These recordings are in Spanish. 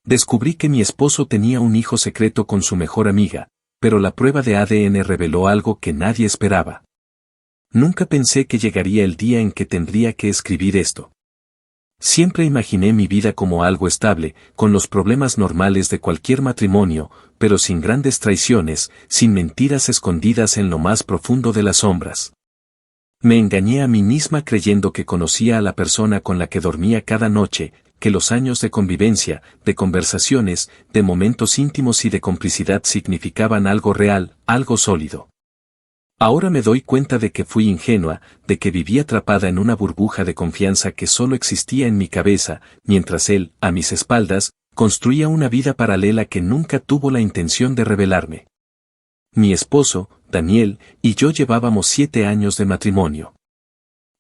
Descubrí que mi esposo tenía un hijo secreto con su mejor amiga, pero la prueba de ADN reveló algo que nadie esperaba. Nunca pensé que llegaría el día en que tendría que escribir esto. Siempre imaginé mi vida como algo estable, con los problemas normales de cualquier matrimonio, pero sin grandes traiciones, sin mentiras escondidas en lo más profundo de las sombras. Me engañé a mí misma creyendo que conocía a la persona con la que dormía cada noche, que los años de convivencia, de conversaciones, de momentos íntimos y de complicidad significaban algo real, algo sólido. Ahora me doy cuenta de que fui ingenua, de que vivía atrapada en una burbuja de confianza que solo existía en mi cabeza, mientras él, a mis espaldas, construía una vida paralela que nunca tuvo la intención de revelarme. Mi esposo, Daniel, y yo llevábamos 7 años de matrimonio.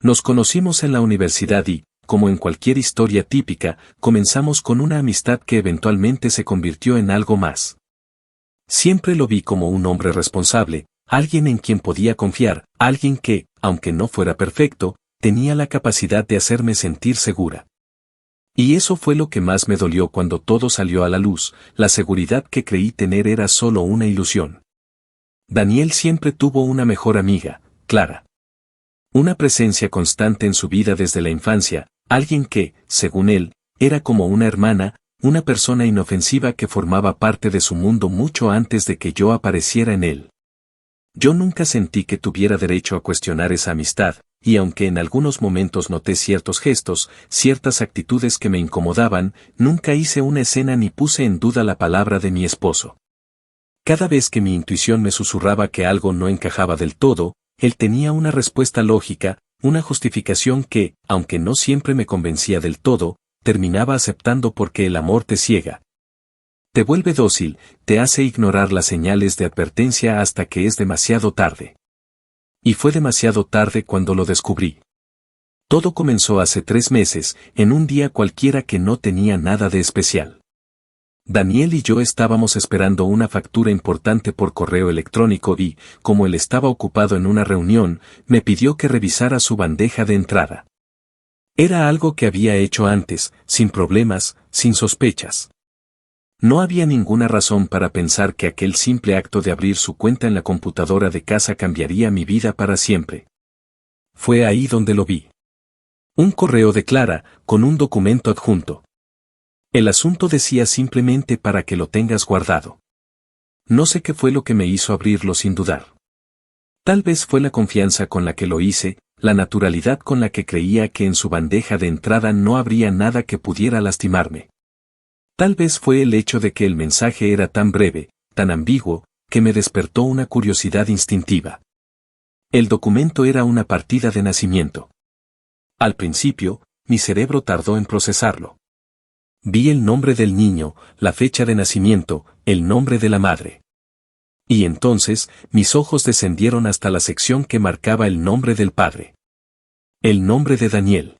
Nos conocimos en la universidad y, como en cualquier historia típica, comenzamos con una amistad que eventualmente se convirtió en algo más. Siempre lo vi como un hombre responsable, alguien en quien podía confiar, alguien que, aunque no fuera perfecto, tenía la capacidad de hacerme sentir segura. Y eso fue lo que más me dolió cuando todo salió a la luz, la seguridad que creí tener era solo una ilusión. Daniel siempre tuvo una mejor amiga, Clara. Una presencia constante en su vida desde la infancia, alguien que, según él, era como una hermana, una persona inofensiva que formaba parte de su mundo mucho antes de que yo apareciera en él. Yo nunca sentí que tuviera derecho a cuestionar esa amistad, y aunque en algunos momentos noté ciertos gestos, ciertas actitudes que me incomodaban, nunca hice una escena ni puse en duda la palabra de mi esposo. Cada vez que mi intuición me susurraba que algo no encajaba del todo, él tenía una respuesta lógica, una justificación que, aunque no siempre me convencía del todo, terminaba aceptando porque el amor te ciega. Te vuelve dócil, te hace ignorar las señales de advertencia hasta que es demasiado tarde. Y fue demasiado tarde cuando lo descubrí. Todo comenzó hace 3 meses, en un día cualquiera que no tenía nada de especial. Daniel y yo estábamos esperando una factura importante por correo electrónico y, como él estaba ocupado en una reunión, me pidió que revisara su bandeja de entrada. Era algo que había hecho antes, sin problemas, sin sospechas. No había ninguna razón para pensar que aquel simple acto de abrir su cuenta en la computadora de casa cambiaría mi vida para siempre. Fue ahí donde lo vi. Un correo de Clara, con un documento adjunto. El asunto decía simplemente para que lo tengas guardado. No sé qué fue lo que me hizo abrirlo sin dudar. Tal vez fue la confianza con la que lo hice, la naturalidad con la que creía que en su bandeja de entrada no habría nada que pudiera lastimarme. Tal vez fue el hecho de que el mensaje era tan breve, tan ambiguo, que me despertó una curiosidad instintiva. El documento era una partida de nacimiento. Al principio, mi cerebro tardó en procesarlo. Vi el nombre del niño, la fecha de nacimiento, el nombre de la madre. Y entonces, mis ojos descendieron hasta la sección que marcaba el nombre del padre. El nombre de Daniel.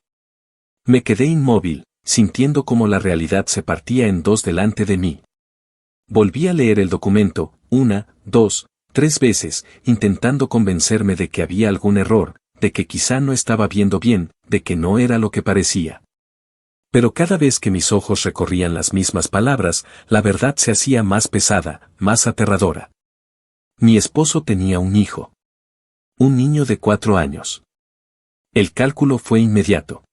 Me quedé inmóvil, sintiendo como la realidad se partía en dos delante de mí. Volví a leer el documento, 1, 2, 3 veces, intentando convencerme de que había algún error, de que quizá no estaba viendo bien, de que no era lo que parecía. Pero cada vez que mis ojos recorrían las mismas palabras, la verdad se hacía más pesada, más aterradora. Mi esposo tenía un hijo. Un niño de 4 años. El cálculo fue inmediato.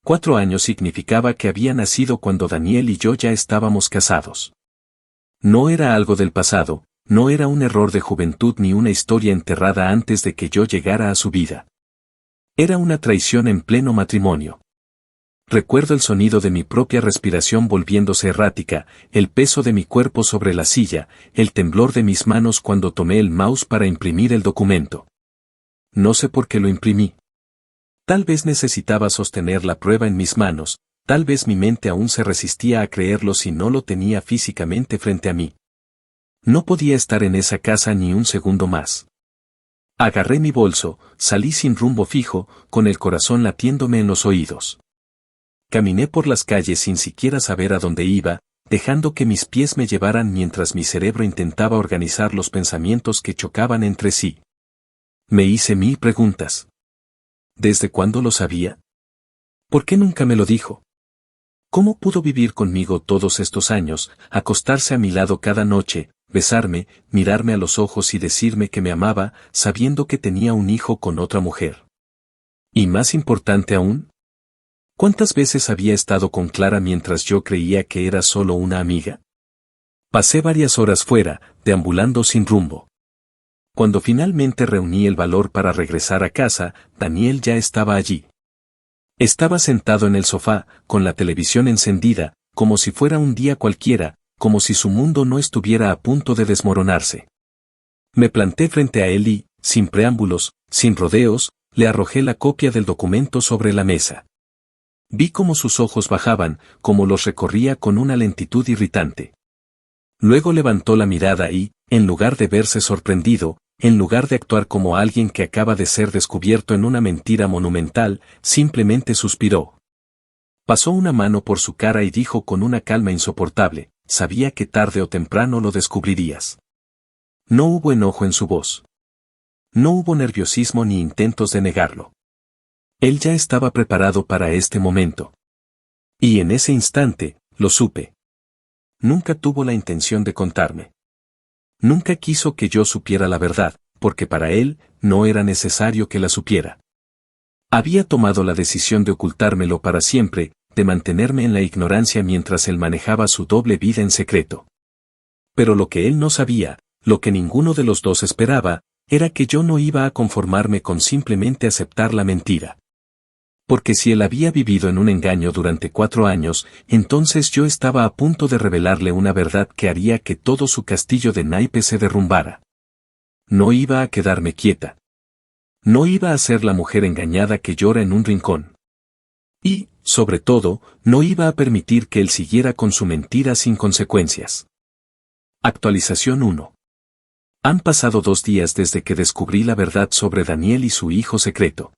4 años significaba que había nacido cuando Daniel y yo ya estábamos casados. No era algo del pasado, no era un error de juventud ni una historia enterrada antes de que yo llegara a su vida. Era una traición en pleno matrimonio. Recuerdo el sonido de mi propia respiración volviéndose errática, el peso de mi cuerpo sobre la silla, el temblor de mis manos cuando tomé el mouse para imprimir el documento. No sé por qué lo imprimí. Tal vez necesitaba sostener la prueba en mis manos, tal vez mi mente aún se resistía a creerlo si no lo tenía físicamente frente a mí. No podía estar en esa casa ni un segundo más. Agarré mi bolso, salí sin rumbo fijo, con el corazón latiéndome en los oídos. Caminé por las calles sin siquiera saber a dónde iba, dejando que mis pies me llevaran mientras mi cerebro intentaba organizar los pensamientos que chocaban entre sí. Me hice 1000 preguntas. ¿Desde cuándo lo sabía? ¿Por qué nunca me lo dijo? ¿Cómo pudo vivir conmigo todos estos años, acostarse a mi lado cada noche, besarme, mirarme a los ojos y decirme que me amaba, sabiendo que tenía un hijo con otra mujer? Y más importante aún, ¿cuántas veces había estado con Clara mientras yo creía que era solo una amiga? Pasé varias horas fuera, deambulando sin rumbo. Cuando finalmente reuní el valor para regresar a casa, Daniel ya estaba allí. Estaba sentado en el sofá, con la televisión encendida, como si fuera un día cualquiera, como si su mundo no estuviera a punto de desmoronarse. Me planté frente a él y, sin preámbulos, sin rodeos, le arrojé la copia del documento sobre la mesa. Vi cómo sus ojos bajaban, cómo los recorría con una lentitud irritante. Luego levantó la mirada y, en lugar de verse sorprendido, en lugar de actuar como alguien que acaba de ser descubierto en una mentira monumental, simplemente suspiró. Pasó una mano por su cara y dijo con una calma insoportable: sabía que tarde o temprano lo descubrirías. No hubo enojo en su voz. No hubo nerviosismo ni intentos de negarlo. Él ya estaba preparado para este momento. Y en ese instante, lo supe. Nunca tuvo la intención de contarme. Nunca quiso que yo supiera la verdad, porque para él, no era necesario que la supiera. Había tomado la decisión de ocultármelo para siempre, de mantenerme en la ignorancia mientras él manejaba su doble vida en secreto. Pero lo que él no sabía, lo que ninguno de los dos esperaba, era que yo no iba a conformarme con simplemente aceptar la mentira. Porque si él había vivido en un engaño durante 4 años, entonces yo estaba a punto de revelarle una verdad que haría que todo su castillo de naipes se derrumbara. No iba a quedarme quieta. No iba a ser la mujer engañada que llora en un rincón. Y, sobre todo, no iba a permitir que él siguiera con su mentira sin consecuencias. Actualización 1. Han pasado 2 días desde que descubrí la verdad sobre Daniel y su hijo secreto.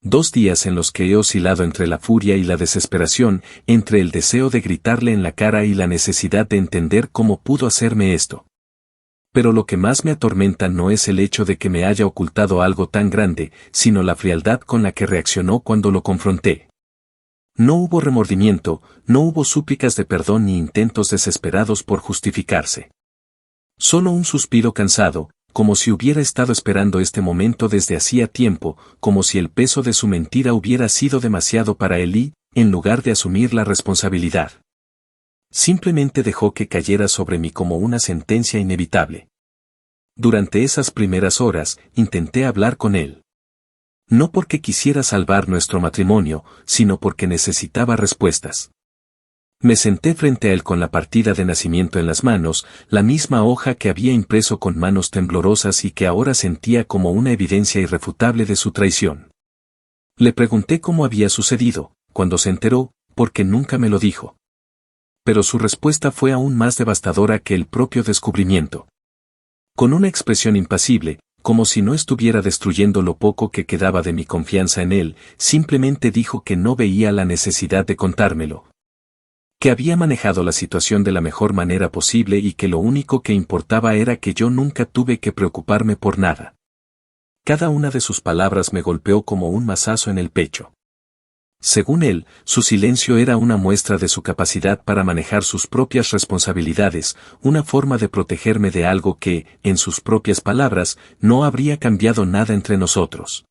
2 días en los que he oscilado entre la furia y la desesperación, entre el deseo de gritarle en la cara y la necesidad de entender cómo pudo hacerme esto. Pero lo que más me atormenta no es el hecho de que me haya ocultado algo tan grande, sino la frialdad con la que reaccionó cuando lo confronté. No hubo remordimiento, no hubo súplicas de perdón ni intentos desesperados por justificarse. Solo un suspiro cansado, como si hubiera estado esperando este momento desde hacía tiempo, como si el peso de su mentira hubiera sido demasiado para él y, en lugar de asumir la responsabilidad, simplemente dejó que cayera sobre mí como una sentencia inevitable. Durante esas primeras horas, intenté hablar con él. No porque quisiera salvar nuestro matrimonio, sino porque necesitaba respuestas. Me senté frente a él con la partida de nacimiento en las manos, la misma hoja que había impreso con manos temblorosas y que ahora sentía como una evidencia irrefutable de su traición. Le pregunté cómo había sucedido, cuando se enteró, porque nunca me lo dijo. Pero su respuesta fue aún más devastadora que el propio descubrimiento. Con una expresión impasible, como si no estuviera destruyendo lo poco que quedaba de mi confianza en él, simplemente dijo que no veía la necesidad de contármelo. Que había manejado la situación de la mejor manera posible y que lo único que importaba era que yo nunca tuve que preocuparme por nada. Cada una de sus palabras me golpeó como un mazazo en el pecho. Según él, su silencio era una muestra de su capacidad para manejar sus propias responsabilidades, una forma de protegerme de algo que, en sus propias palabras, no habría cambiado nada entre nosotros.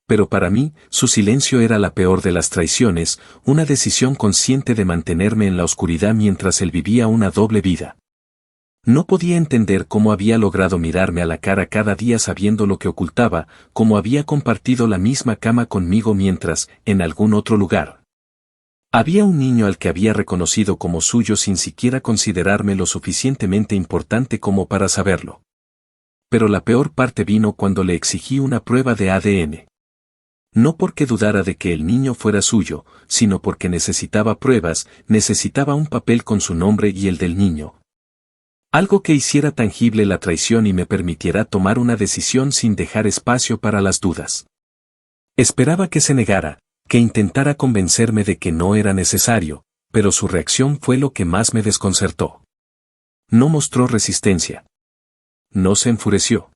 Pero para mí, su silencio era la peor de las traiciones, una decisión consciente de mantenerme en la oscuridad mientras él vivía una doble vida. No podía entender cómo había logrado mirarme a la cara cada día sabiendo lo que ocultaba, cómo había compartido la misma cama conmigo mientras, en algún otro lugar, había un niño al que había reconocido como suyo sin siquiera considerarme lo suficientemente importante como para saberlo. Pero la peor parte vino cuando le exigí una prueba de ADN. No porque dudara de que el niño fuera suyo, sino porque necesitaba pruebas, necesitaba un papel con su nombre y el del niño. Algo que hiciera tangible la traición y me permitiera tomar una decisión sin dejar espacio para las dudas. Esperaba que se negara, que intentara convencerme de que no era necesario, pero su reacción fue lo que más me desconcertó. No mostró resistencia. No se enfureció.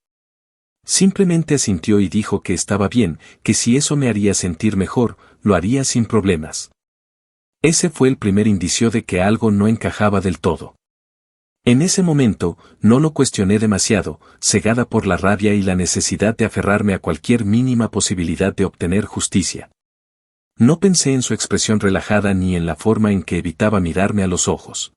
Simplemente asintió y dijo que estaba bien, que si eso me haría sentir mejor, lo haría sin problemas. Ese fue el primer indicio de que algo no encajaba del todo. En ese momento, no lo cuestioné demasiado, cegada por la rabia y la necesidad de aferrarme a cualquier mínima posibilidad de obtener justicia. No pensé en su expresión relajada ni en la forma en que evitaba mirarme a los ojos.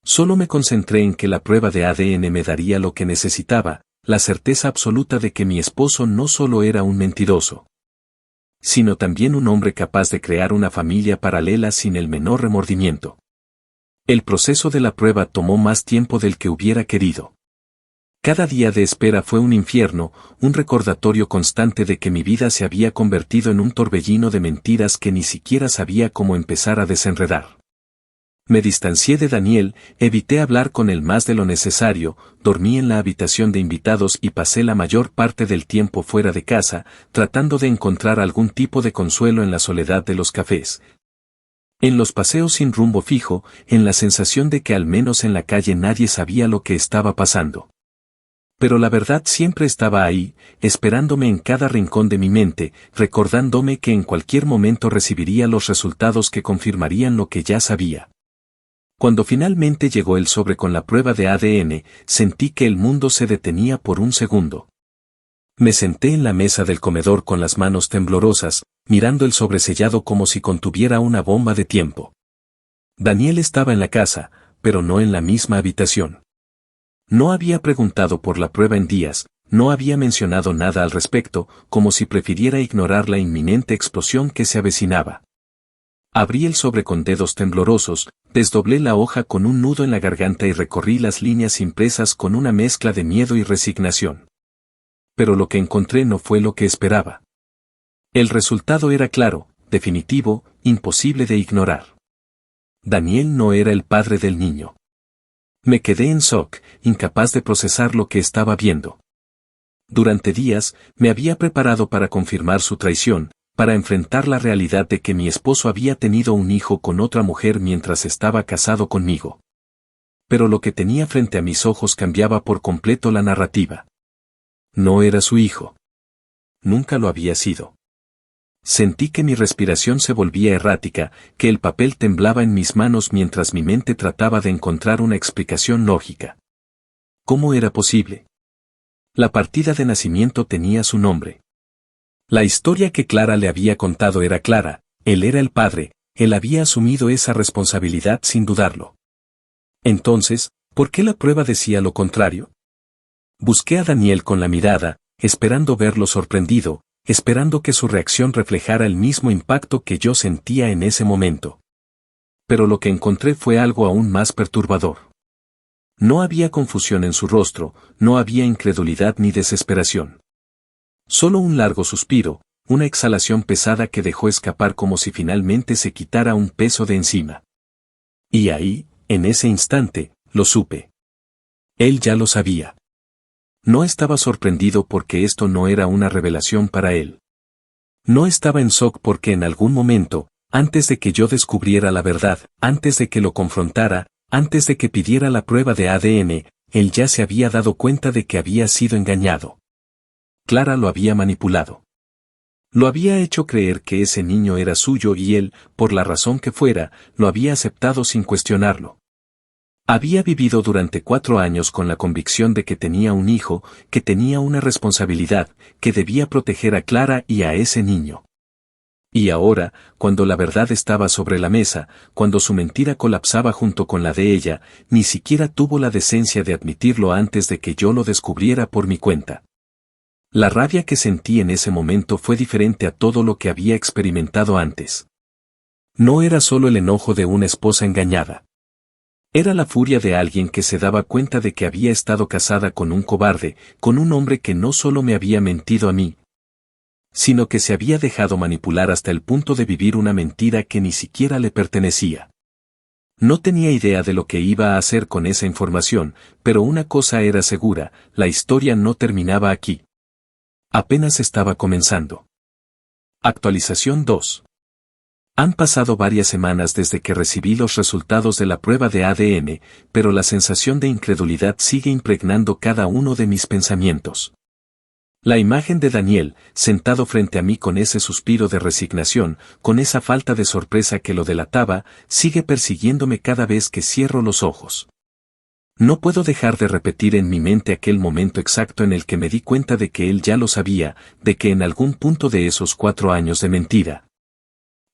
Solo me concentré en que la prueba de ADN me daría lo que necesitaba, la certeza absoluta de que mi esposo no solo era un mentiroso, sino también un hombre capaz de crear una familia paralela sin el menor remordimiento. El proceso de la prueba tomó más tiempo del que hubiera querido. Cada día de espera fue un infierno, un recordatorio constante de que mi vida se había convertido en un torbellino de mentiras que ni siquiera sabía cómo empezar a desenredar. Me distancié de Daniel, evité hablar con él más de lo necesario, dormí en la habitación de invitados y pasé la mayor parte del tiempo fuera de casa, tratando de encontrar algún tipo de consuelo en la soledad de los cafés. En los paseos sin rumbo fijo, en la sensación de que al menos en la calle nadie sabía lo que estaba pasando. Pero la verdad siempre estaba ahí, esperándome en cada rincón de mi mente, recordándome que en cualquier momento recibiría los resultados que confirmarían lo que ya sabía. Cuando finalmente llegó el sobre con la prueba de ADN, sentí que el mundo se detenía por un segundo. Me senté en la mesa del comedor con las manos temblorosas, mirando el sobresellado como si contuviera una bomba de tiempo. Daniel estaba en la casa, pero no en la misma habitación. No había preguntado por la prueba en días, no había mencionado nada al respecto, como si prefiriera ignorar la inminente explosión que se avecinaba. Abrí el sobre con dedos temblorosos, desdoblé la hoja con un nudo en la garganta y recorrí las líneas impresas con una mezcla de miedo y resignación. Pero lo que encontré no fue lo que esperaba. El resultado era claro, definitivo, imposible de ignorar. Daniel no era el padre del niño. Me quedé en shock, incapaz de procesar lo que estaba viendo. Durante días, me había preparado para confirmar su traición, para enfrentar la realidad de que mi esposo había tenido un hijo con otra mujer mientras estaba casado conmigo. Pero lo que tenía frente a mis ojos cambiaba por completo la narrativa. No era su hijo. Nunca lo había sido. Sentí que mi respiración se volvía errática, que el papel temblaba en mis manos mientras mi mente trataba de encontrar una explicación lógica. ¿Cómo era posible? La partida de nacimiento tenía su nombre. La historia que Clara le había contado era clara, él era el padre, él había asumido esa responsabilidad sin dudarlo. Entonces, ¿por qué la prueba decía lo contrario? Busqué a Daniel con la mirada, esperando verlo sorprendido, esperando que su reacción reflejara el mismo impacto que yo sentía en ese momento. Pero lo que encontré fue algo aún más perturbador. No había confusión en su rostro, no había incredulidad ni desesperación. Solo un largo suspiro, una exhalación pesada que dejó escapar como si finalmente se quitara un peso de encima. Y ahí, en ese instante, lo supe. Él ya lo sabía. No estaba sorprendido porque esto no era una revelación para él. No estaba en shock porque en algún momento, antes de que yo descubriera la verdad, antes de que lo confrontara, antes de que pidiera la prueba de ADN, él ya se había dado cuenta de que había sido engañado. Clara lo había manipulado. Lo había hecho creer que ese niño era suyo y él, por la razón que fuera, lo había aceptado sin cuestionarlo. Había vivido durante 4 años con la convicción de que tenía un hijo, que tenía una responsabilidad, que debía proteger a Clara y a ese niño. Y ahora, cuando la verdad estaba sobre la mesa, cuando su mentira colapsaba junto con la de ella, ni siquiera tuvo la decencia de admitirlo antes de que yo lo descubriera por mi cuenta. La rabia que sentí en ese momento fue diferente a todo lo que había experimentado antes. No era solo el enojo de una esposa engañada. Era la furia de alguien que se daba cuenta de que había estado casada con un cobarde, con un hombre que no solo me había mentido a mí, sino que se había dejado manipular hasta el punto de vivir una mentira que ni siquiera le pertenecía. No tenía idea de lo que iba a hacer con esa información, pero una cosa era segura, la historia no terminaba aquí. Apenas estaba comenzando. Actualización 2. Han pasado varias semanas desde que recibí los resultados de la prueba de ADN, pero la sensación de incredulidad sigue impregnando cada uno de mis pensamientos. La imagen de Daniel, sentado frente a mí con ese suspiro de resignación, con esa falta de sorpresa que lo delataba, sigue persiguiéndome cada vez que cierro los ojos. No puedo dejar de repetir en mi mente aquel momento exacto en el que me di cuenta de que él ya lo sabía, de que en algún punto de esos 4 años de mentira,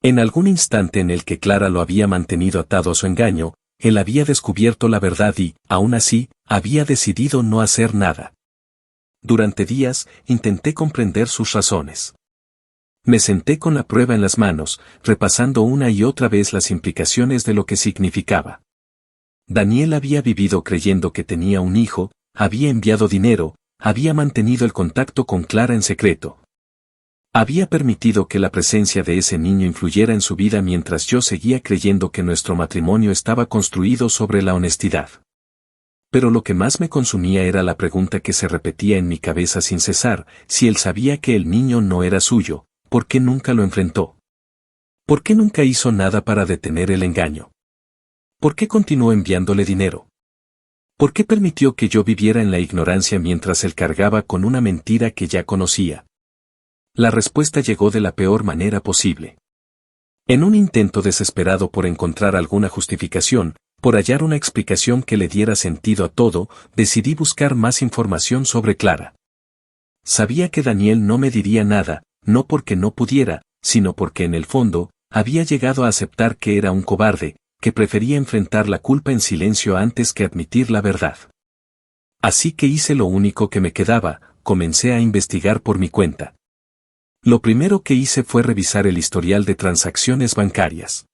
en algún instante en el que Clara lo había mantenido atado a su engaño, él había descubierto la verdad y, aún así, había decidido no hacer nada. Durante días, intenté comprender sus razones. Me senté con la prueba en las manos, repasando una y otra vez las implicaciones de lo que significaba. Daniel había vivido creyendo que tenía un hijo, había enviado dinero, había mantenido el contacto con Clara en secreto. Había permitido que la presencia de ese niño influyera en su vida mientras yo seguía creyendo que nuestro matrimonio estaba construido sobre la honestidad. Pero lo que más me consumía era la pregunta que se repetía en mi cabeza sin cesar: si él sabía que el niño no era suyo, ¿por qué nunca lo enfrentó? ¿Por qué nunca hizo nada para detener el engaño? ¿Por qué continuó enviándole dinero? ¿Por qué permitió que yo viviera en la ignorancia mientras él cargaba con una mentira que ya conocía? La respuesta llegó de la peor manera posible. En un intento desesperado por encontrar alguna justificación, por hallar una explicación que le diera sentido a todo, decidí buscar más información sobre Clara. Sabía que Daniel no me diría nada, no porque no pudiera, sino porque en el fondo, había llegado a aceptar que era un cobarde, que prefería enfrentar la culpa en silencio antes que admitir la verdad. Así que hice lo único que me quedaba: comencé a investigar por mi cuenta. Lo primero que hice fue revisar el historial de transacciones bancarias.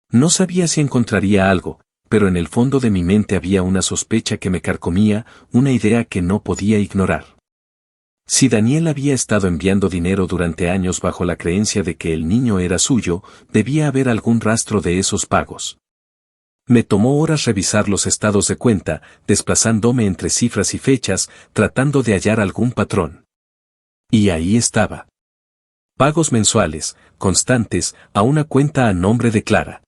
No sabía si encontraría algo, pero en el fondo de mi mente había una sospecha que me carcomía, una idea que no podía ignorar. Si Daniel había estado enviando dinero durante años bajo la creencia de que el niño era suyo, debía haber algún rastro de esos pagos. Me tomó horas revisar los estados de cuenta, desplazándome entre cifras y fechas, tratando de hallar algún patrón. Y ahí estaba. Pagos mensuales, constantes, a una cuenta a nombre de Clara.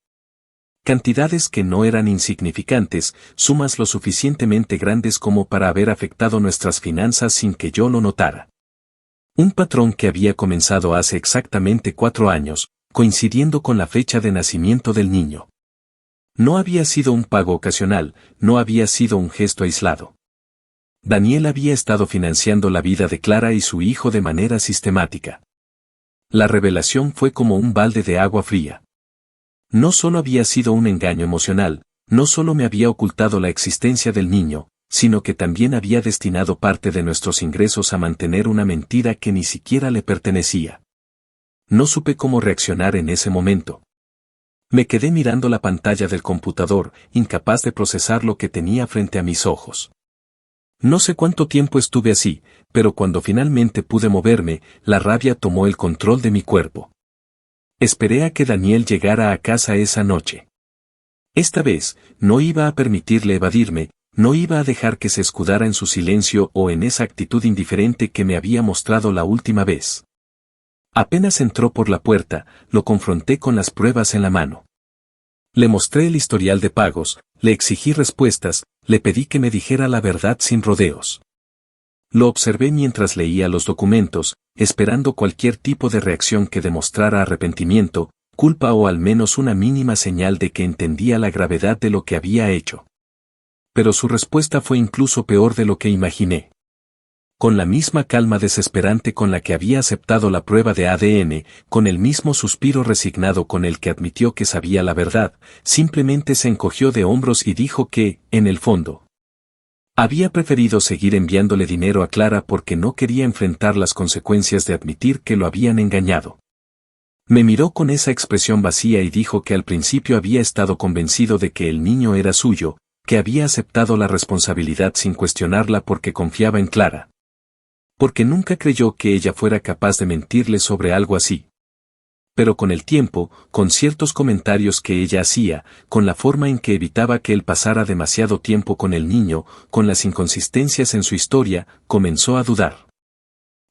Cantidades que no eran insignificantes, sumas lo suficientemente grandes como para haber afectado nuestras finanzas sin que yo lo notara. Un patrón que había comenzado hace exactamente 4 años, coincidiendo con la fecha de nacimiento del niño. No había sido un pago ocasional, no había sido un gesto aislado. Daniel había estado financiando la vida de Clara y su hijo de manera sistemática. La revelación fue como un balde de agua fría. No solo había sido un engaño emocional, no solo me había ocultado la existencia del niño, sino que también había destinado parte de nuestros ingresos a mantener una mentira que ni siquiera le pertenecía. No supe cómo reaccionar en ese momento. Me quedé mirando la pantalla del computador, incapaz de procesar lo que tenía frente a mis ojos. No sé cuánto tiempo estuve así, pero cuando finalmente pude moverme, la rabia tomó el control de mi cuerpo. Esperé a que Daniel llegara a casa esa noche. Esta vez, no iba a permitirle evadirme, no iba a dejar que se escudara en su silencio o en esa actitud indiferente que me había mostrado la última vez. Apenas entró por la puerta, lo confronté con las pruebas en la mano. Le mostré el historial de pagos, le exigí respuestas, le pedí que me dijera la verdad sin rodeos. Lo observé mientras leía los documentos, esperando cualquier tipo de reacción que demostrara arrepentimiento, culpa o al menos una mínima señal de que entendía la gravedad de lo que había hecho. Pero su respuesta fue incluso peor de lo que imaginé. Con la misma calma desesperante con la que había aceptado la prueba de ADN, con el mismo suspiro resignado con el que admitió que sabía la verdad, simplemente se encogió de hombros y dijo que, en el fondo, había preferido seguir enviándole dinero a Clara porque no quería enfrentar las consecuencias de admitir que lo habían engañado. Me miró con esa expresión vacía y dijo que al principio había estado convencido de que el niño era suyo, que había aceptado la responsabilidad sin cuestionarla porque confiaba en Clara. Porque nunca creyó que ella fuera capaz de mentirle sobre algo así. Pero con el tiempo, con ciertos comentarios que ella hacía, con la forma en que evitaba que él pasara demasiado tiempo con el niño, con las inconsistencias en su historia, comenzó a dudar.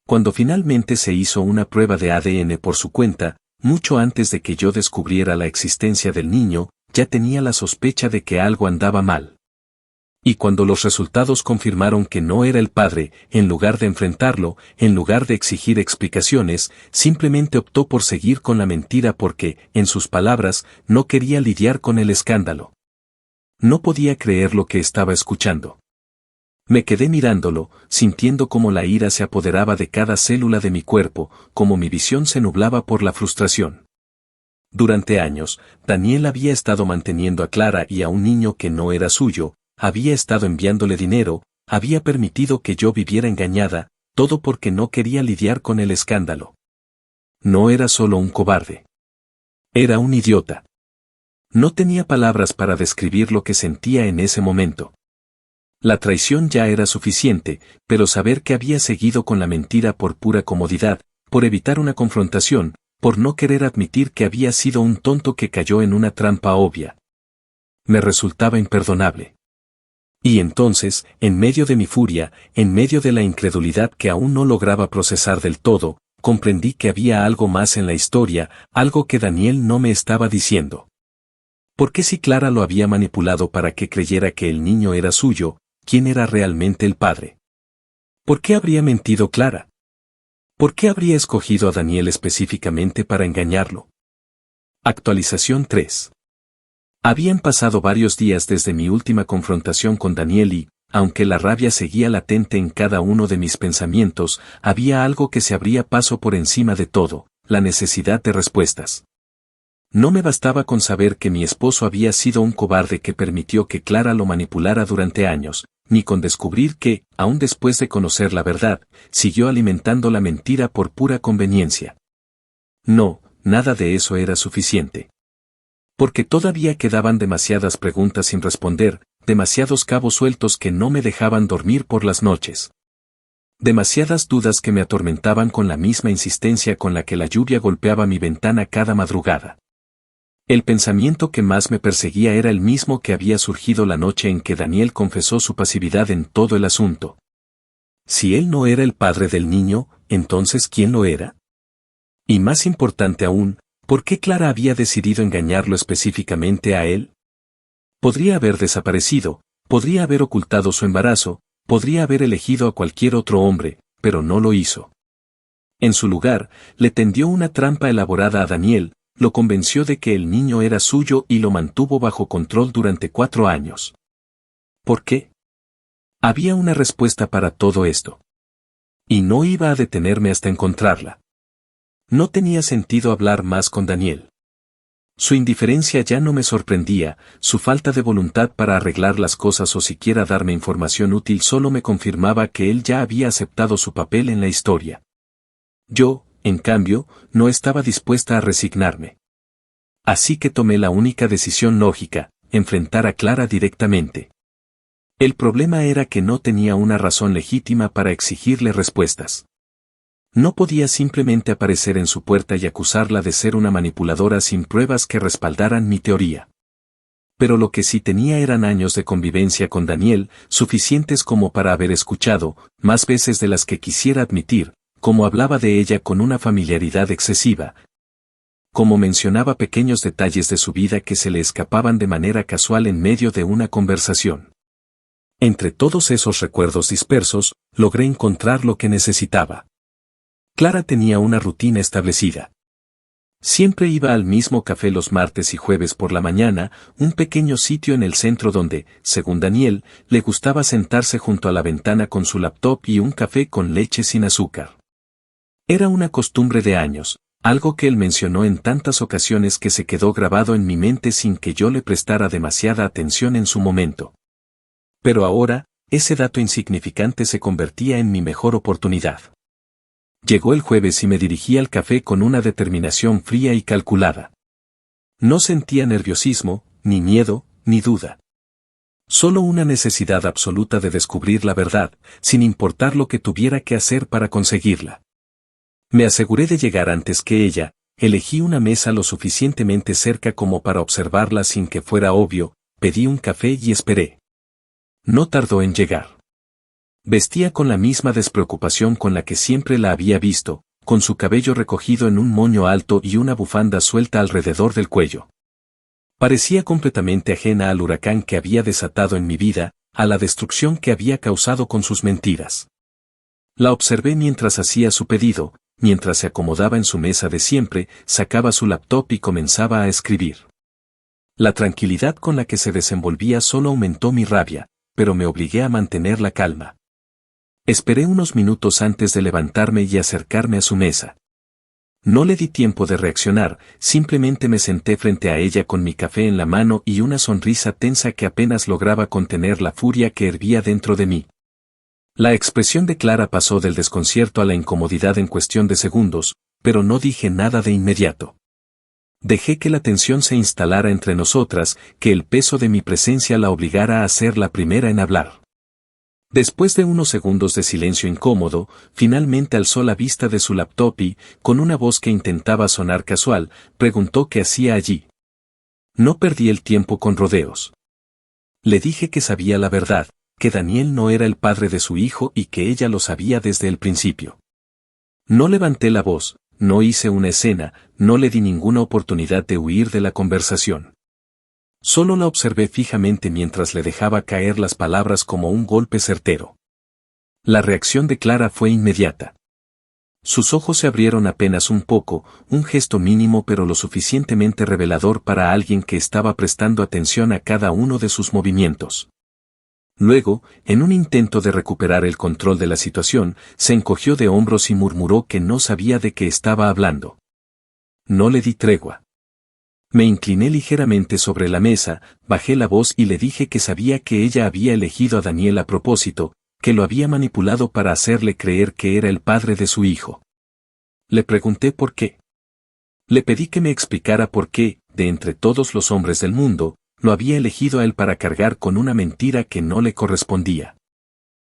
Cuando finalmente se hizo una prueba de ADN por su cuenta, mucho antes de que yo descubriera la existencia del niño, ya tenía la sospecha de que algo andaba mal. Y cuando los resultados confirmaron que no era el padre, en lugar de enfrentarlo, en lugar de exigir explicaciones, simplemente optó por seguir con la mentira porque, en sus palabras, no quería lidiar con el escándalo. No podía creer lo que estaba escuchando. Me quedé mirándolo, sintiendo cómo la ira se apoderaba de cada célula de mi cuerpo, como mi visión se nublaba por la frustración. Durante años, Daniel había estado manteniendo a Clara y a un niño que no era suyo, había estado enviándole dinero, había permitido que yo viviera engañada, todo porque no quería lidiar con el escándalo. No era solo un cobarde. Era un idiota. No tenía palabras para describir lo que sentía en ese momento. La traición ya era suficiente, pero saber que había seguido con la mentira por pura comodidad, por evitar una confrontación, por no querer admitir que había sido un tonto que cayó en una trampa obvia, me resultaba imperdonable. Y entonces, en medio de mi furia, en medio de la incredulidad que aún no lograba procesar del todo, comprendí que había algo más en la historia, algo que Daniel no me estaba diciendo. ¿Por qué si Clara lo había manipulado para que creyera que el niño era suyo, quién era realmente el padre? ¿Por qué habría mentido Clara? ¿Por qué habría escogido a Daniel específicamente para engañarlo? Actualización 3. Habían pasado varios días desde mi última confrontación con Daniel y, aunque la rabia seguía latente en cada uno de mis pensamientos, había algo que se abría paso por encima de todo, la necesidad de respuestas. No me bastaba con saber que mi esposo había sido un cobarde que permitió que Clara lo manipulara durante años, ni con descubrir que, aun después de conocer la verdad, siguió alimentando la mentira por pura conveniencia. No, nada de eso era suficiente. Porque todavía quedaban demasiadas preguntas sin responder, demasiados cabos sueltos que no me dejaban dormir por las noches. Demasiadas dudas que me atormentaban con la misma insistencia con la que la lluvia golpeaba mi ventana cada madrugada. El pensamiento que más me perseguía era el mismo que había surgido la noche en que Daniel confesó su pasividad en todo el asunto. Si él no era el padre del niño, entonces ¿quién lo era? Y más importante aún, ¿por qué Clara había decidido engañarlo específicamente a él? Podría haber desaparecido, podría haber ocultado su embarazo, podría haber elegido a cualquier otro hombre, pero no lo hizo. En su lugar, le tendió una trampa elaborada a Daniel, lo convenció de que el niño era suyo y lo mantuvo bajo control durante 4 años. ¿Por qué? Había una respuesta para todo esto. Y no iba a detenerme hasta encontrarla. No tenía sentido hablar más con Daniel. Su indiferencia ya no me sorprendía, su falta de voluntad para arreglar las cosas o siquiera darme información útil solo me confirmaba que él ya había aceptado su papel en la historia. Yo, en cambio, no estaba dispuesta a resignarme. Así que tomé la única decisión lógica, enfrentar a Clara directamente. El problema era que no tenía una razón legítima para exigirle respuestas. No podía simplemente aparecer en su puerta y acusarla de ser una manipuladora sin pruebas que respaldaran mi teoría. Pero lo que sí tenía eran años de convivencia con Daniel, suficientes como para haber escuchado, más veces de las que quisiera admitir, cómo hablaba de ella con una familiaridad excesiva, como mencionaba pequeños detalles de su vida que se le escapaban de manera casual en medio de una conversación. Entre todos esos recuerdos dispersos, logré encontrar lo que necesitaba. Clara tenía una rutina establecida. Siempre iba al mismo café los martes y jueves por la mañana, un pequeño sitio en el centro donde, según Daniel, le gustaba sentarse junto a la ventana con su laptop y un café con leche sin azúcar. Era una costumbre de años, algo que él mencionó en tantas ocasiones que se quedó grabado en mi mente sin que yo le prestara demasiada atención en su momento. Pero ahora, ese dato insignificante se convertía en mi mejor oportunidad. Llegó el jueves y me dirigí al café con una determinación fría y calculada. No sentía nerviosismo, ni miedo, ni duda. Solo una necesidad absoluta de descubrir la verdad, sin importar lo que tuviera que hacer para conseguirla. Me aseguré de llegar antes que ella, elegí una mesa lo suficientemente cerca como para observarla sin que fuera obvio, pedí un café y esperé. No tardó en llegar. Vestía con la misma despreocupación con la que siempre la había visto, con su cabello recogido en un moño alto y una bufanda suelta alrededor del cuello. Parecía completamente ajena al huracán que había desatado en mi vida, a la destrucción que había causado con sus mentiras. La observé mientras hacía su pedido, mientras se acomodaba en su mesa de siempre, sacaba su laptop y comenzaba a escribir. La tranquilidad con la que se desenvolvía solo aumentó mi rabia, pero me obligué a mantener la calma. Esperé unos minutos antes de levantarme y acercarme a su mesa. No le di tiempo de reaccionar, simplemente me senté frente a ella con mi café en la mano y una sonrisa tensa que apenas lograba contener la furia que hervía dentro de mí. La expresión de Clara pasó del desconcierto a la incomodidad en cuestión de segundos, pero no dije nada de inmediato. Dejé que la tensión se instalara entre nosotras, que el peso de mi presencia la obligara a ser la primera en hablar. Después de unos segundos de silencio incómodo, finalmente alzó la vista de su laptop y, con una voz que intentaba sonar casual, preguntó qué hacía allí. No perdí el tiempo con rodeos. Le dije que sabía la verdad, que Daniel no era el padre de su hijo y que ella lo sabía desde el principio. No levanté la voz, no hice una escena, no le di ninguna oportunidad de huir de la conversación. Solo la observé fijamente mientras le dejaba caer las palabras como un golpe certero. La reacción de Clara fue inmediata. Sus ojos se abrieron apenas un poco, un gesto mínimo pero lo suficientemente revelador para alguien que estaba prestando atención a cada uno de sus movimientos. Luego, en un intento de recuperar el control de la situación, se encogió de hombros y murmuró que no sabía de qué estaba hablando. No le di tregua. Me incliné ligeramente sobre la mesa, bajé la voz y le dije que sabía que ella había elegido a Daniel a propósito, que lo había manipulado para hacerle creer que era el padre de su hijo. Le pregunté por qué. Le pedí que me explicara por qué, de entre todos los hombres del mundo, lo había elegido a él para cargar con una mentira que no le correspondía.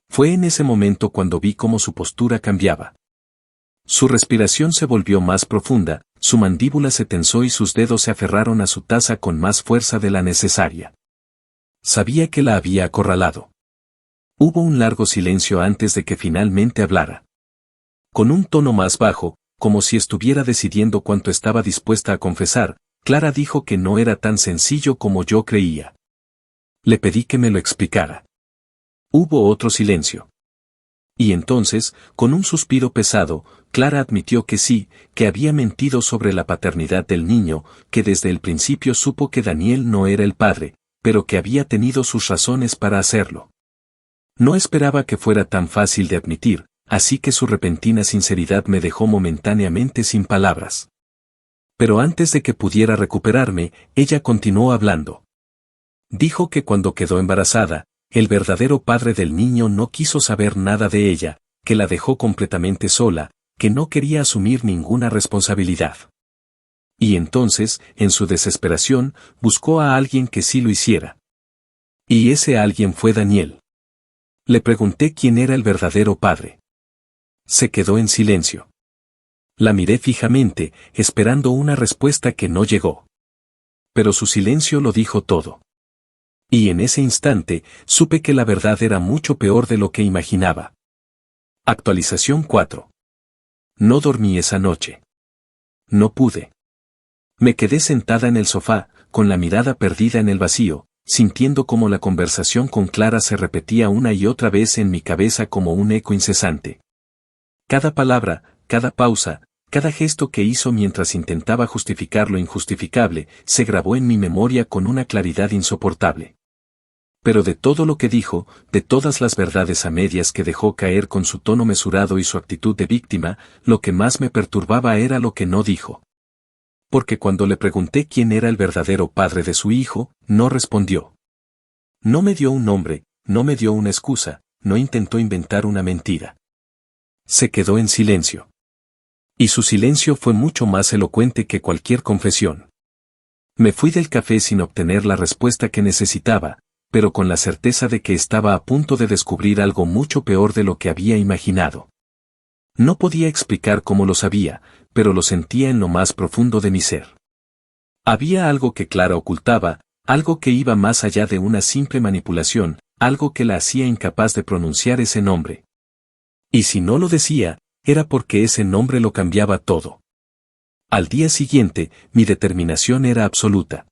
Fue en ese momento cuando vi cómo su postura cambiaba. Su respiración se volvió más profunda, su mandíbula se tensó y sus dedos se aferraron a su taza con más fuerza de la necesaria. Sabía que la había acorralado. Hubo un largo silencio antes de que finalmente hablara. Con un tono más bajo, como si estuviera decidiendo cuánto estaba dispuesta a confesar, Clara dijo que no era tan sencillo como yo creía. Le pedí que me lo explicara. Hubo otro silencio. Y entonces, con un suspiro pesado, Clara admitió que sí, que había mentido sobre la paternidad del niño, que desde el principio supo que Daniel no era el padre, pero que había tenido sus razones para hacerlo. No esperaba que fuera tan fácil de admitir, así que su repentina sinceridad me dejó momentáneamente sin palabras. Pero antes de que pudiera recuperarme, ella continuó hablando. Dijo que cuando quedó embarazada, el verdadero padre del niño no quiso saber nada de ella, que la dejó completamente sola, que no quería asumir ninguna responsabilidad. Y entonces, en su desesperación, buscó a alguien que sí lo hiciera. Y ese alguien fue Daniel. Le pregunté quién era el verdadero padre. Se quedó en silencio. La miré fijamente, esperando una respuesta que no llegó. Pero su silencio lo dijo todo. Y en ese instante, supe que la verdad era mucho peor de lo que imaginaba. Actualización 4. No dormí esa noche. No pude. Me quedé sentada en el sofá, con la mirada perdida en el vacío, sintiendo como la conversación con Clara se repetía una y otra vez en mi cabeza como un eco incesante. Cada palabra, cada pausa, cada gesto que hizo mientras intentaba justificar lo injustificable, se grabó en mi memoria con una claridad insoportable. Pero de todo lo que dijo, de todas las verdades a medias que dejó caer con su tono mesurado y su actitud de víctima, lo que más me perturbaba era lo que no dijo. Porque cuando le pregunté quién era el verdadero padre de su hijo, no respondió. No me dio un nombre, no me dio una excusa, no intentó inventar una mentira. Se quedó en silencio. Y su silencio fue mucho más elocuente que cualquier confesión. Me fui del café sin obtener la respuesta que necesitaba, pero con la certeza de que estaba a punto de descubrir algo mucho peor de lo que había imaginado. No podía explicar cómo lo sabía, pero lo sentía en lo más profundo de mi ser. Había algo que Clara ocultaba, algo que iba más allá de una simple manipulación, algo que la hacía incapaz de pronunciar ese nombre. Y si no lo decía, era porque ese nombre lo cambiaba todo. Al día siguiente, mi determinación era absoluta.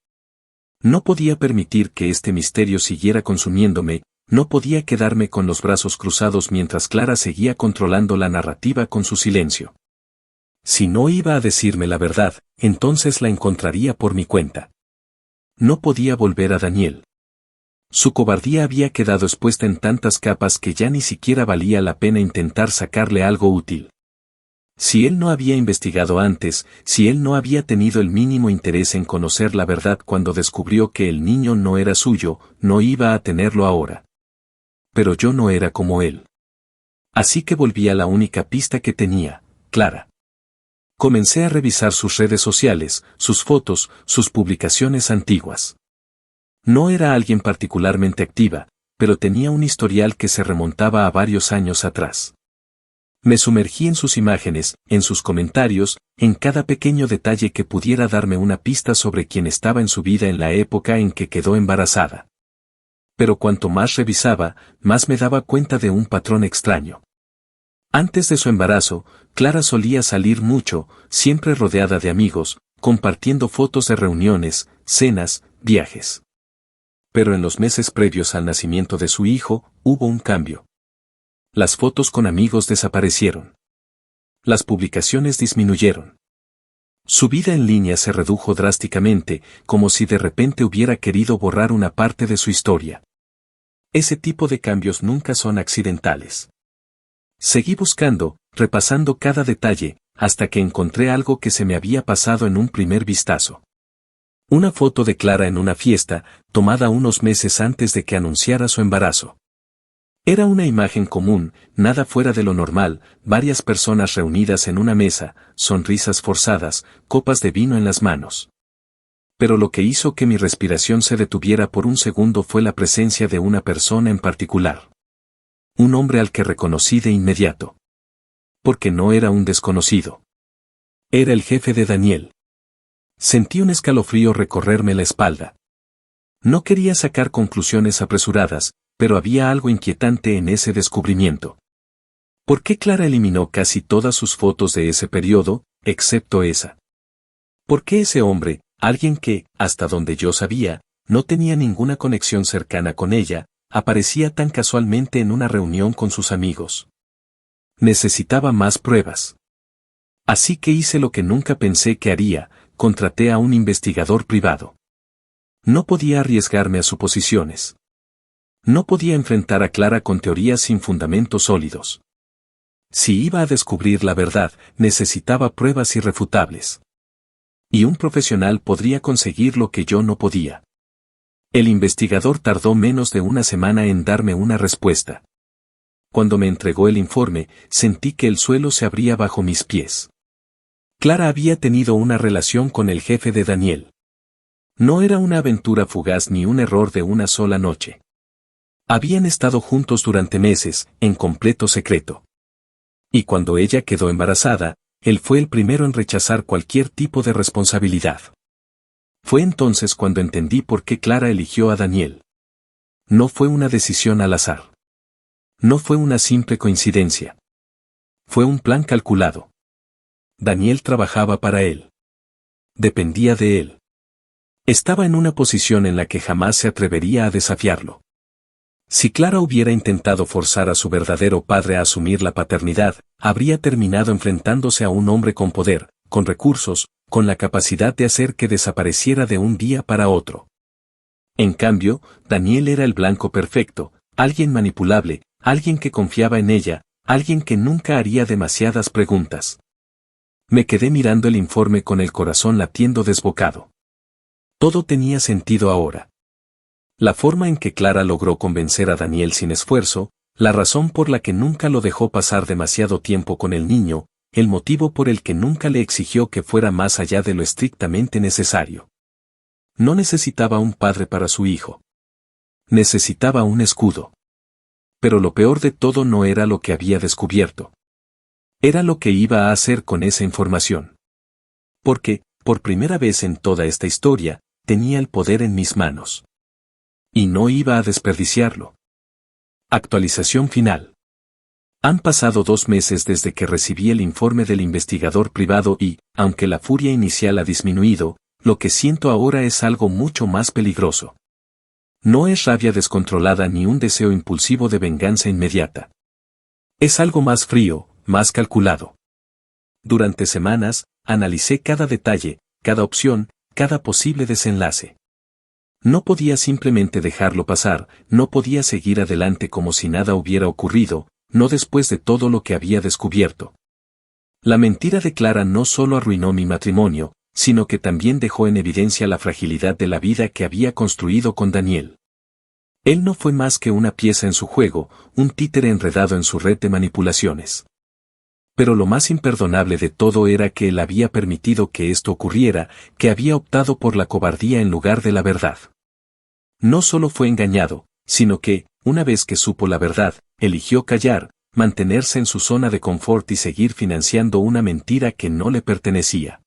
No podía permitir que este misterio siguiera consumiéndome, no podía quedarme con los brazos cruzados mientras Clara seguía controlando la narrativa con su silencio. Si no iba a decirme la verdad, entonces la encontraría por mi cuenta. No podía volver a Daniel. Su cobardía había quedado expuesta en tantas capas que ya ni siquiera valía la pena intentar sacarle algo útil. Si él no había investigado antes, si él no había tenido el mínimo interés en conocer la verdad cuando descubrió que el niño no era suyo, no iba a tenerlo ahora. Pero yo no era como él. Así que volví a la única pista que tenía, Clara. Comencé a revisar sus redes sociales, sus fotos, sus publicaciones antiguas. No era alguien particularmente activa, pero tenía un historial que se remontaba a varios años atrás. Me sumergí en sus imágenes, en sus comentarios, en cada pequeño detalle que pudiera darme una pista sobre quién estaba en su vida en la época en que quedó embarazada. Pero cuanto más revisaba, más me daba cuenta de un patrón extraño. Antes de su embarazo, Clara solía salir mucho, siempre rodeada de amigos, compartiendo fotos de reuniones, cenas, viajes. Pero en los meses previos al nacimiento de su hijo, hubo un cambio. Las fotos con amigos desaparecieron. Las publicaciones disminuyeron. Su vida en línea se redujo drásticamente, como si de repente hubiera querido borrar una parte de su historia. Ese tipo de cambios nunca son accidentales. Seguí buscando, repasando cada detalle, hasta que encontré algo que se me había pasado en un primer vistazo. Una foto de Clara en una fiesta, tomada unos meses antes de que anunciara su embarazo. Era una imagen común, nada fuera de lo normal, varias personas reunidas en una mesa, sonrisas forzadas, copas de vino en las manos. Pero lo que hizo que mi respiración se detuviera por un segundo fue la presencia de una persona en particular. Un hombre al que reconocí de inmediato. Porque no era un desconocido. Era el jefe de Daniel. Sentí un escalofrío recorrerme la espalda. No quería sacar conclusiones apresuradas, pero había algo inquietante en ese descubrimiento. ¿Por qué Clara eliminó casi todas sus fotos de ese periodo, excepto esa? ¿Por qué ese hombre, alguien que, hasta donde yo sabía, no tenía ninguna conexión cercana con ella, aparecía tan casualmente en una reunión con sus amigos? Necesitaba más pruebas. Así que hice lo que nunca pensé que haría, contraté a un investigador privado. No podía arriesgarme a suposiciones. No podía enfrentar a Clara con teorías sin fundamentos sólidos. Si iba a descubrir la verdad, necesitaba pruebas irrefutables. Y un profesional podría conseguir lo que yo no podía. El investigador tardó menos de una semana en darme una respuesta. Cuando me entregó el informe, sentí que el suelo se abría bajo mis pies. Clara había tenido una relación con el jefe de Daniel. No era una aventura fugaz ni un error de una sola noche. Habían estado juntos durante meses, en completo secreto. Y cuando ella quedó embarazada, él fue el primero en rechazar cualquier tipo de responsabilidad. Fue entonces cuando entendí por qué Clara eligió a Daniel. No fue una decisión al azar. No fue una simple coincidencia. Fue un plan calculado. Daniel trabajaba para él. Dependía de él. Estaba en una posición en la que jamás se atrevería a desafiarlo. Si Clara hubiera intentado forzar a su verdadero padre a asumir la paternidad, habría terminado enfrentándose a un hombre con poder, con recursos, con la capacidad de hacer que desapareciera de un día para otro. En cambio, Daniel era el blanco perfecto, alguien manipulable, alguien que confiaba en ella, alguien que nunca haría demasiadas preguntas. Me quedé mirando el informe con el corazón latiendo desbocado. Todo tenía sentido ahora. La forma en que Clara logró convencer a Daniel sin esfuerzo, la razón por la que nunca lo dejó pasar demasiado tiempo con el niño, el motivo por el que nunca le exigió que fuera más allá de lo estrictamente necesario. No necesitaba un padre para su hijo. Necesitaba un escudo. Pero lo peor de todo no era lo que había descubierto. Era lo que iba a hacer con esa información. Porque, por primera vez en toda esta historia, tenía el poder en mis manos. Y no iba a desperdiciarlo. Actualización final. Han pasado 2 meses desde que recibí el informe del investigador privado y, aunque la furia inicial ha disminuido, lo que siento ahora es algo mucho más peligroso. No es rabia descontrolada ni un deseo impulsivo de venganza inmediata. Es algo más frío, más calculado. Durante semanas, analicé cada detalle, cada opción, cada posible desenlace. No podía simplemente dejarlo pasar, no podía seguir adelante como si nada hubiera ocurrido, no después de todo lo que había descubierto. La mentira de Clara no solo arruinó mi matrimonio, sino que también dejó en evidencia la fragilidad de la vida que había construido con Daniel. Él no fue más que una pieza en su juego, un títere enredado en su red de manipulaciones. Pero lo más imperdonable de todo era que él había permitido que esto ocurriera, que había optado por la cobardía en lugar de la verdad. No solo fue engañado, sino que, una vez que supo la verdad, eligió callar, mantenerse en su zona de confort y seguir financiando una mentira que no le pertenecía.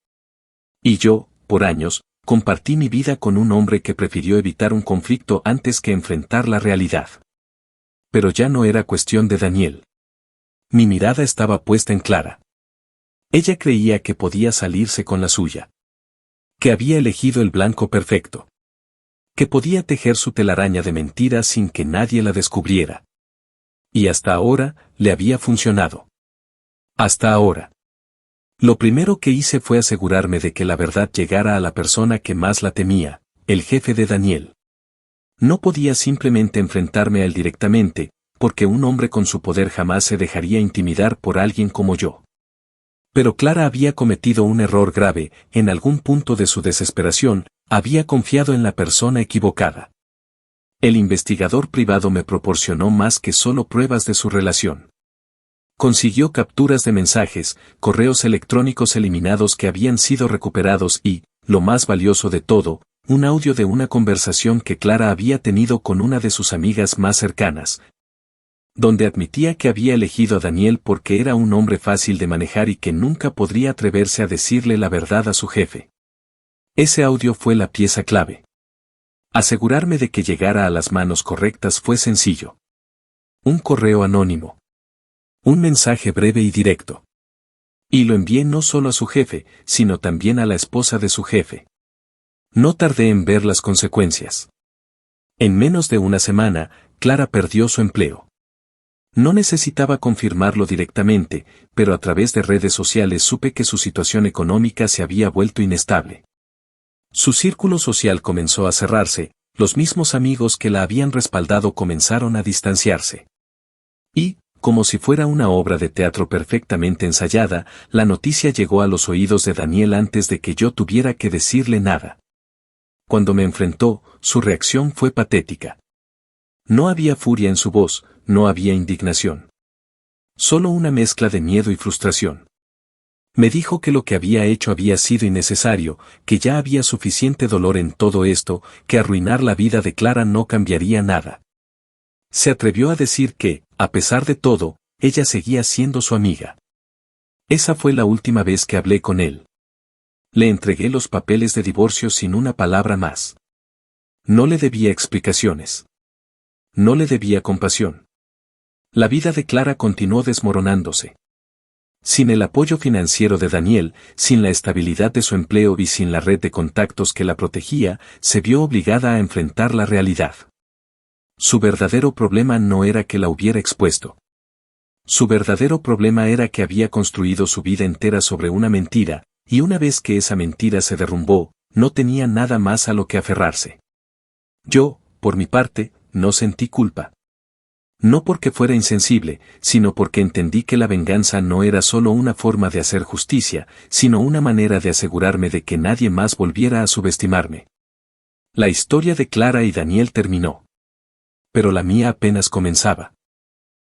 Y yo, por años, compartí mi vida con un hombre que prefirió evitar un conflicto antes que enfrentar la realidad. Pero ya no era cuestión de Daniel. Mi mirada estaba puesta en Clara. Ella creía que podía salirse con la suya. Que había elegido el blanco perfecto. Que podía tejer su telaraña de mentiras sin que nadie la descubriera. Y hasta ahora, le había funcionado. Hasta ahora. Lo primero que hice fue asegurarme de que la verdad llegara a la persona que más la temía, el jefe de Daniel. No podía simplemente enfrentarme a él directamente, porque un hombre con su poder jamás se dejaría intimidar por alguien como yo. Pero Clara había cometido un error grave, en algún punto de su desesperación, había confiado en la persona equivocada. El investigador privado me proporcionó más que solo pruebas de su relación. Consiguió capturas de mensajes, correos electrónicos eliminados que habían sido recuperados y, lo más valioso de todo, un audio de una conversación que Clara había tenido con una de sus amigas más cercanas, donde admitía que había elegido a Daniel porque era un hombre fácil de manejar y que nunca podría atreverse a decirle la verdad a su jefe. Ese audio fue la pieza clave. Asegurarme de que llegara a las manos correctas fue sencillo. Un correo anónimo. Un mensaje breve y directo. Y lo envié no solo a su jefe, sino también a la esposa de su jefe. No tardé en ver las consecuencias. En menos de una semana, Clara perdió su empleo. No necesitaba confirmarlo directamente, pero a través de redes sociales supe que su situación económica se había vuelto inestable. Su círculo social comenzó a cerrarse, los mismos amigos que la habían respaldado comenzaron a distanciarse. Y, como si fuera una obra de teatro perfectamente ensayada, la noticia llegó a los oídos de Daniel antes de que yo tuviera que decirle nada. Cuando me enfrentó, su reacción fue patética. No había furia en su voz, no había indignación. Solo una mezcla de miedo y frustración. Me dijo que lo que había hecho había sido innecesario, que ya había suficiente dolor en todo esto, que arruinar la vida de Clara no cambiaría nada. Se atrevió a decir que, a pesar de todo, ella seguía siendo su amiga. Esa fue la última vez que hablé con él. Le entregué los papeles de divorcio sin una palabra más. No le debía explicaciones. No le debía compasión. La vida de Clara continuó desmoronándose. Sin el apoyo financiero de Daniel, sin la estabilidad de su empleo y sin la red de contactos que la protegía, se vio obligada a enfrentar la realidad. Su verdadero problema no era que la hubiera expuesto. Su verdadero problema era que había construido su vida entera sobre una mentira, y una vez que esa mentira se derrumbó, no tenía nada más a lo que aferrarse. Yo, por mi parte, no sentí culpa. No porque fuera insensible, sino porque entendí que la venganza no era solo una forma de hacer justicia, sino una manera de asegurarme de que nadie más volviera a subestimarme. La historia de Clara y Daniel terminó. Pero la mía apenas comenzaba.